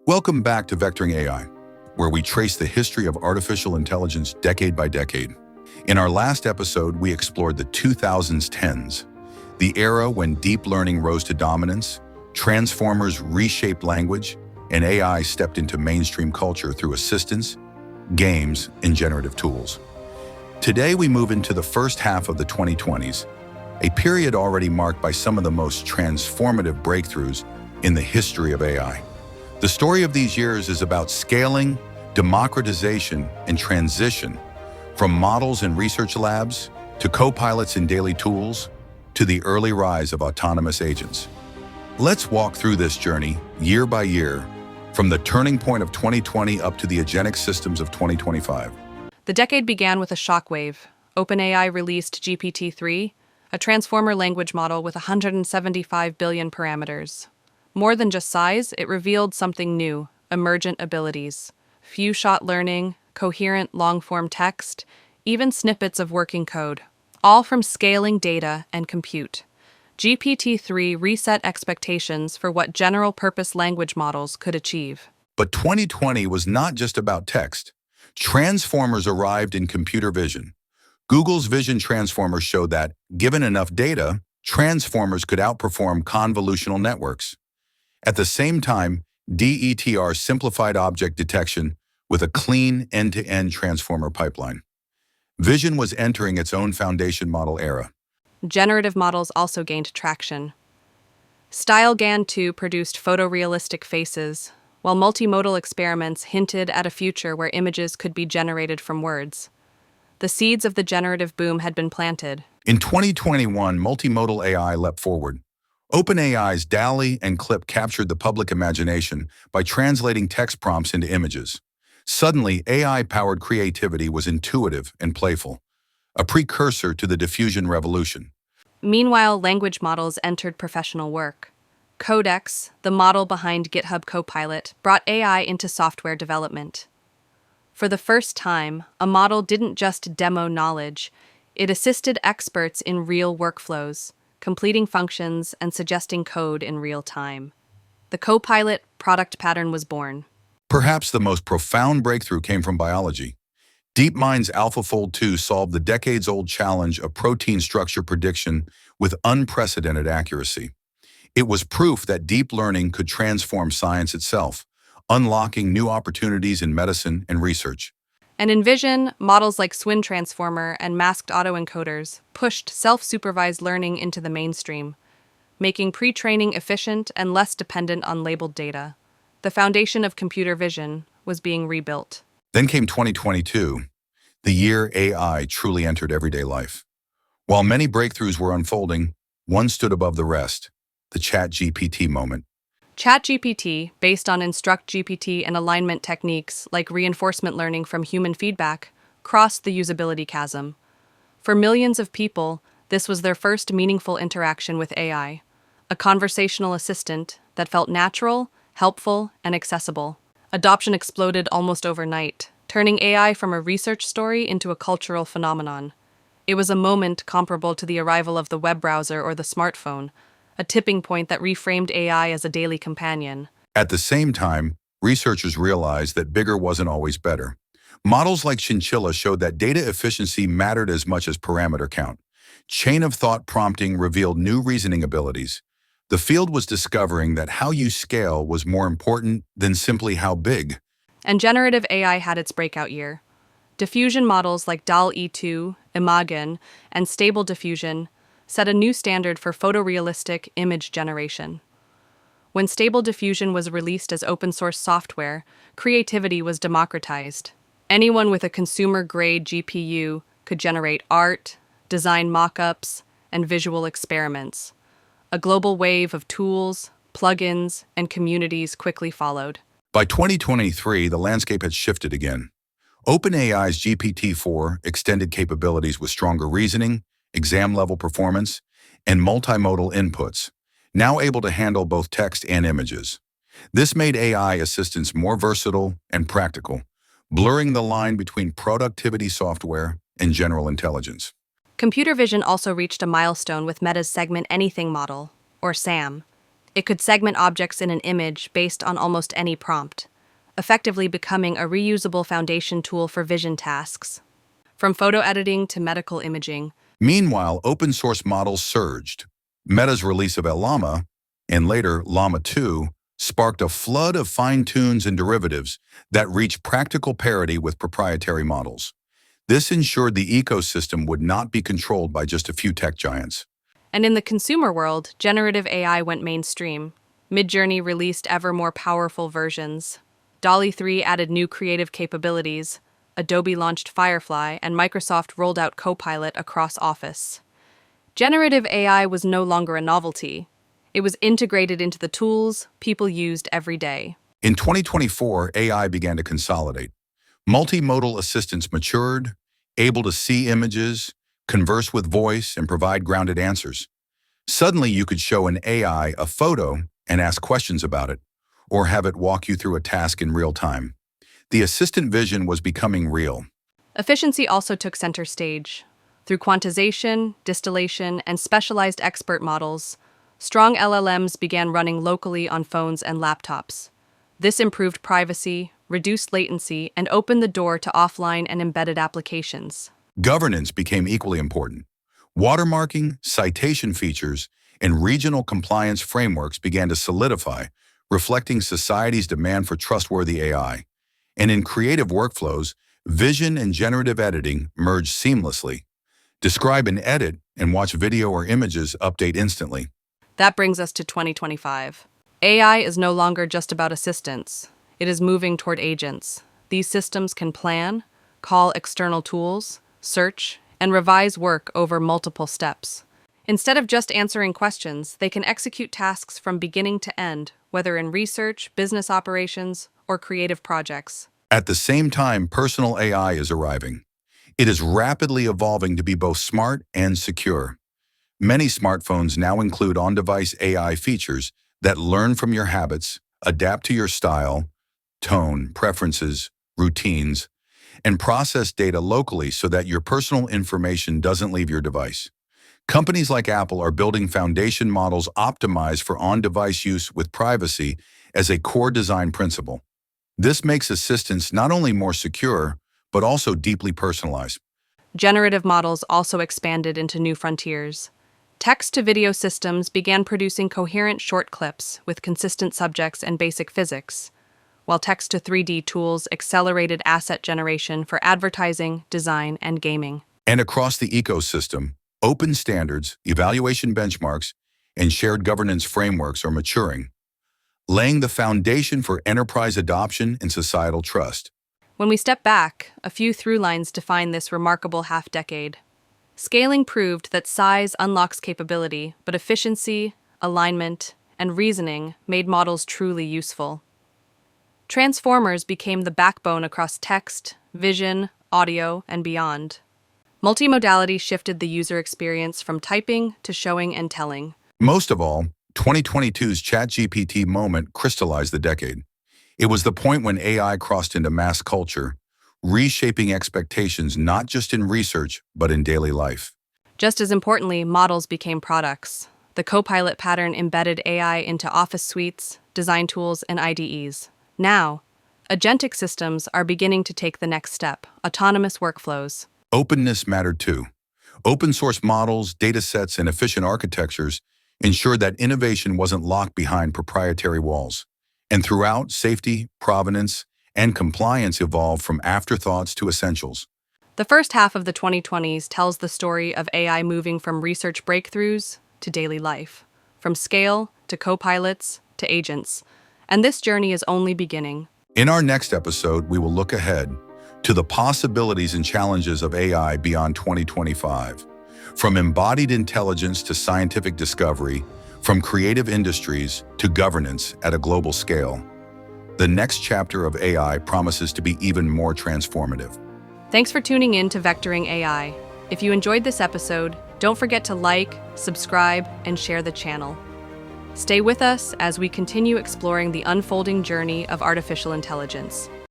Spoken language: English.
Welcome back to Vectoring AI, where we trace the history of artificial intelligence decade by decade. In our last episode, we explored the 2010s, the era when deep learning rose to dominance, transformers reshaped language, and AI stepped into mainstream culture through assistants, games, and generative tools. Today, we move into the first half of the 2020s, a period already marked by some of the most transformative breakthroughs in the history of AI. The story of these years is about scaling, democratization, and transition, from models in research labs to co-pilots in daily tools to the early rise of autonomous agents. Let's walk through this journey year by year, from the turning point of 2020 up to the agentic systems of 2025. The decade began with a shockwave. OpenAI released GPT-3, a transformer language model with 175 billion parameters. More than just size, it revealed something new: emergent abilities. Few-shot learning, coherent long-form text, even snippets of working code, all from scaling data and compute. GPT-3 reset expectations for what general-purpose language models could achieve. But 2020 was not just about text. Transformers arrived in computer vision. Google's Vision Transformer showed that, given enough data, transformers could outperform convolutional networks. At the same time, DETR simplified object detection with a clean end-to-end transformer pipeline. Vision was entering its own foundation model era. Generative models also gained traction. StyleGAN 2 produced photorealistic faces, while multimodal experiments hinted at a future where images could be generated from words. The seeds of the generative boom had been planted. In 2021, multimodal AI leapt forward. OpenAI's DALL and Clip captured the public imagination by translating text prompts into images. Suddenly, AI-powered creativity was intuitive and playful, a precursor to the diffusion revolution. Meanwhile, language models entered professional work. Codex, the model behind GitHub Copilot, brought AI into software development. For the first time, a model didn't just demo knowledge, it assisted experts in real workflows, completing functions and suggesting code in real time. The Copilot product pattern was born. Perhaps the most profound breakthrough came from biology. DeepMind's AlphaFold 2 solved the decades-old challenge of protein structure prediction with unprecedented accuracy. It was proof that deep learning could transform science itself, unlocking new opportunities in medicine and research. And in vision, models like Swin Transformer and masked autoencoders pushed self-supervised learning into the mainstream, making pre-training efficient and less dependent on labeled data. The foundation of computer vision was being rebuilt. Then came 2022, the year AI truly entered everyday life. While many breakthroughs were unfolding, one stood above the rest: the ChatGPT moment. ChatGPT, based on InstructGPT and alignment techniques like reinforcement learning from human feedback, crossed the usability chasm. For millions of people, this was their first meaningful interaction with AI, a conversational assistant that felt natural, helpful, and accessible. Adoption exploded almost overnight, turning AI from a research story into a cultural phenomenon. It was a moment comparable to the arrival of the web browser or the smartphone, a tipping point that reframed AI as a daily companion. At the same time, researchers realized that bigger wasn't always better. Models like Chinchilla showed that data efficiency mattered as much as parameter count. Chain-of-thought prompting revealed new reasoning abilities. The field was discovering that how you scale was more important than simply how big. And generative AI had its breakout year. Diffusion models like DALL 2, Imagen, and Stable Diffusion set a new standard for photorealistic image generation. When Stable Diffusion was released as open-source software, creativity was democratized. Anyone with a consumer-grade GPU could generate art, design mock-ups, and visual experiments. A global wave of tools, plugins, and communities quickly followed. By 2023, the landscape had shifted again. OpenAI's GPT-4 extended capabilities with stronger reasoning, exam-level performance, and multimodal inputs, now able to handle both text and images. This made AI assistants more versatile and practical, blurring the line between productivity software and general intelligence. Computer vision also reached a milestone with Meta's Segment Anything model, or SAM. It could segment objects in an image based on almost any prompt, effectively becoming a reusable foundation tool for vision tasks. From photo editing to medical imaging, Meanwhile, open-source models surged. Meta's release of LLaMA, and later LLaMA 2, sparked a flood of fine-tunes and derivatives that reached practical parity with proprietary models. This ensured the ecosystem would not be controlled by just a few tech giants. and in the consumer world, generative AI went mainstream. Midjourney released ever more powerful versions. DALL-E 3 added new creative capabilities. Adobe launched Firefly, and Microsoft rolled out Copilot across Office. Generative AI was no longer a novelty. It was integrated into the tools people used every day. In 2024, AI began to consolidate. Multimodal assistants matured, able to see images, converse with voice, and provide grounded answers. Suddenly, you could show an AI a photo and ask questions about it, or have it walk you through a task in real time. The assistant vision was becoming real. Efficiency also took center stage. Through quantization, distillation, and specialized expert models, strong LLMs began running locally on phones and laptops. This improved privacy, reduced latency, and opened the door to offline and embedded applications. Governance became equally important. Watermarking, citation features, and regional compliance frameworks began to solidify, reflecting society's demand for trustworthy AI. And in creative workflows, vision and generative editing merge seamlessly. Describe and edit and watch video or images update instantly. That brings us to 2025. AI is no longer just about assistants. It is moving toward agents. These systems can plan, call external tools, search, and revise work over multiple steps. Instead of just answering questions, they can execute tasks from beginning to end, whether in research, business operations, or creative projects. At the same time, personal AI is arriving. It is rapidly evolving to be both smart and secure. Many smartphones now include on-device AI features that learn from your habits, adapt to your style, tone, preferences, routines, and process data locally so that your personal information doesn't leave your device. Companies like Apple are building foundation models optimized for on-device use with privacy as a core design principle. This makes assistants not only more secure, but also deeply personalized. Generative models also expanded into new frontiers. Text-to-video systems began producing coherent short clips with consistent subjects and basic physics, while text-to-3D tools accelerated asset generation for advertising, design, and gaming. And across the ecosystem, open standards, evaluation benchmarks, and shared governance frameworks are maturing, laying the foundation for enterprise adoption and societal trust. When we step back, a few through lines define this remarkable half-decade. Scaling proved that size unlocks capability, but efficiency, alignment, and reasoning made models truly useful. Transformers became the backbone across text, vision, audio, and beyond. Multimodality shifted the user experience from typing to showing and telling. Most of all, 2022's ChatGPT Moment crystallized the decade. It was the point when AI crossed into mass culture, reshaping expectations not just in research, but in daily life. Just as importantly, models became products. The Copilot pattern embedded AI into office suites, design tools, and IDEs. Now, agentic systems are beginning to take the next step, autonomous workflows. Openness mattered too. Open source models, datasets, and efficient architectures ensured that innovation wasn't locked behind proprietary walls. And throughout, safety, provenance, and compliance evolved from afterthoughts to essentials. The first half of the 2020s tells the story of AI moving from research breakthroughs to daily life, from scale to copilots to agents. And this journey is only beginning. In our next episode, we will look ahead to the possibilities and challenges of AI beyond 2025. From embodied intelligence to scientific discovery, from creative industries to governance at a global scale. The next chapter of AI promises to be even more transformative. Thanks for tuning in to Vectoring AI. If you enjoyed this episode, don't forget to like, subscribe, and share the channel. Stay with us as we continue exploring the unfolding journey of artificial intelligence.